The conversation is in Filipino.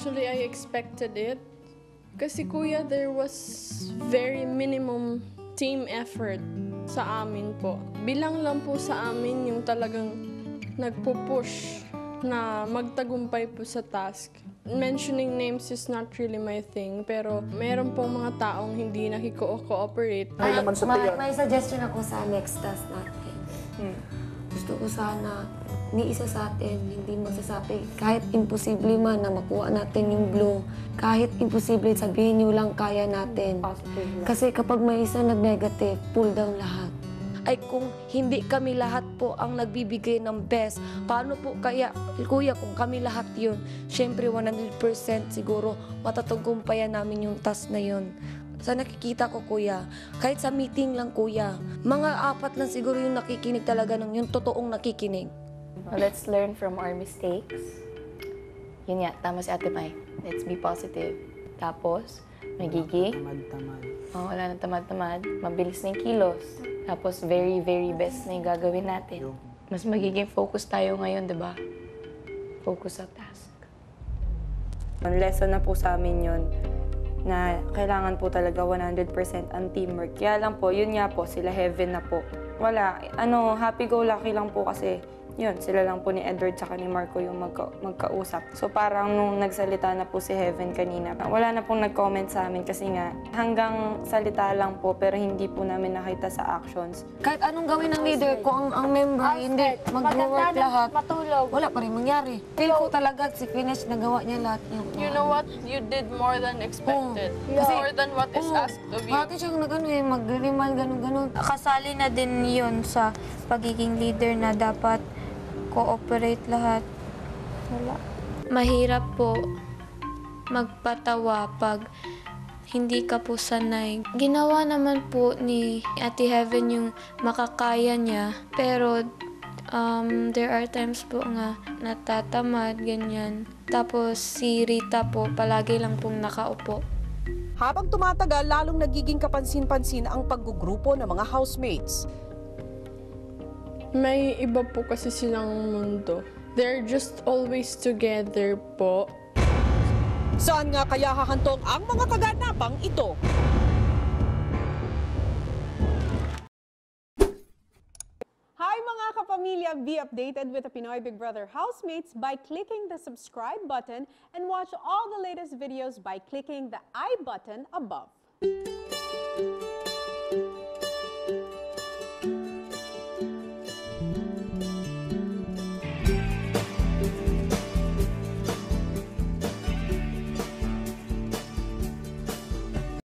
Actually, I expected it. Kasi kuya, there was very minimum team effort sa amin po. Bilang lang po sa amin yung talagang nagpo-push na magtagumpay po sa task. Mentioning names is not really my thing, pero meron pong mga taong hindi nakiko-cooperate. May suggestion ako sa next task natin. Gusto ko sana ni isa sa atin hindi magsasabi kahit imposible man na makuha natin yung blue, kahit imposible sabihin nyo lang kaya natin. Kasi kapag may isa nag-negative, pull down lahat. Ay kung hindi kami lahat po ang nagbibigay ng best, paano po kaya, kuya, kung kami lahat yun, syempre 100% siguro matatagumpayan namin yung task na yun. Sa nakikita ko, kuya, kahit sa meeting lang, kuya, mga 4 lang siguro yung nakikinig talaga yung totoong nakikinig. Let's learn from our mistakes. Yun nga, tama si Ate Mai. Let's be positive. Tapos, magiging... Tamad-tamad. Oh, wala nang tamad-tamad. Mabilis na yung kilos. Tapos, very, very best na yung gagawin natin. Mas magiging focus tayo ngayon, diba? Focus sa task. Lesson na po sa amin yun na kailangan po talaga 100% ang teamwork. Kaya lang po, yun nga po, sila Heaven na po. Wala, happy-go-lucky lang po kasi yun, sila lang po ni Edward tsaka ni Marco yung magkausap. So parang nung nagsalita na po si Heaven kanina, wala na pong nag-comment sa amin kasi nga hanggang salita lang po pero hindi po namin nakita sa actions. Kahit anong gawin ng leader, kung ang member hindi mag-work lahat, wala pa rin mangyari. Feel ko talaga si Finish nagawa niya lahat yung... You know what? You did more than expected. More than what is asked of you. Bakit siyang mag-remind, ganun-ganun. Kasali na din yun sa pagiging leader na dapat cooperate lahat. Wala. Mahirap po magpatawa pag hindi ka po sanay. Ginawa naman po ni Ate Heaven yung makakaya niya, pero there are times po nga natatamad, ganyan. Tapos si Rita po, palagi lang pong nakaupo. Habang tumatagal, lalong nagiging kapansin-pansin ang paggugrupo ng mga housemates. May iba po kasi silang mundo. They're just always together po. Saan nga kaya hahantong ang mga kaganapang ito? Hi mga kapamilya! Be updated with the Pinoy Big Brother housemates by clicking the subscribe button and watch all the latest videos by clicking the I button above.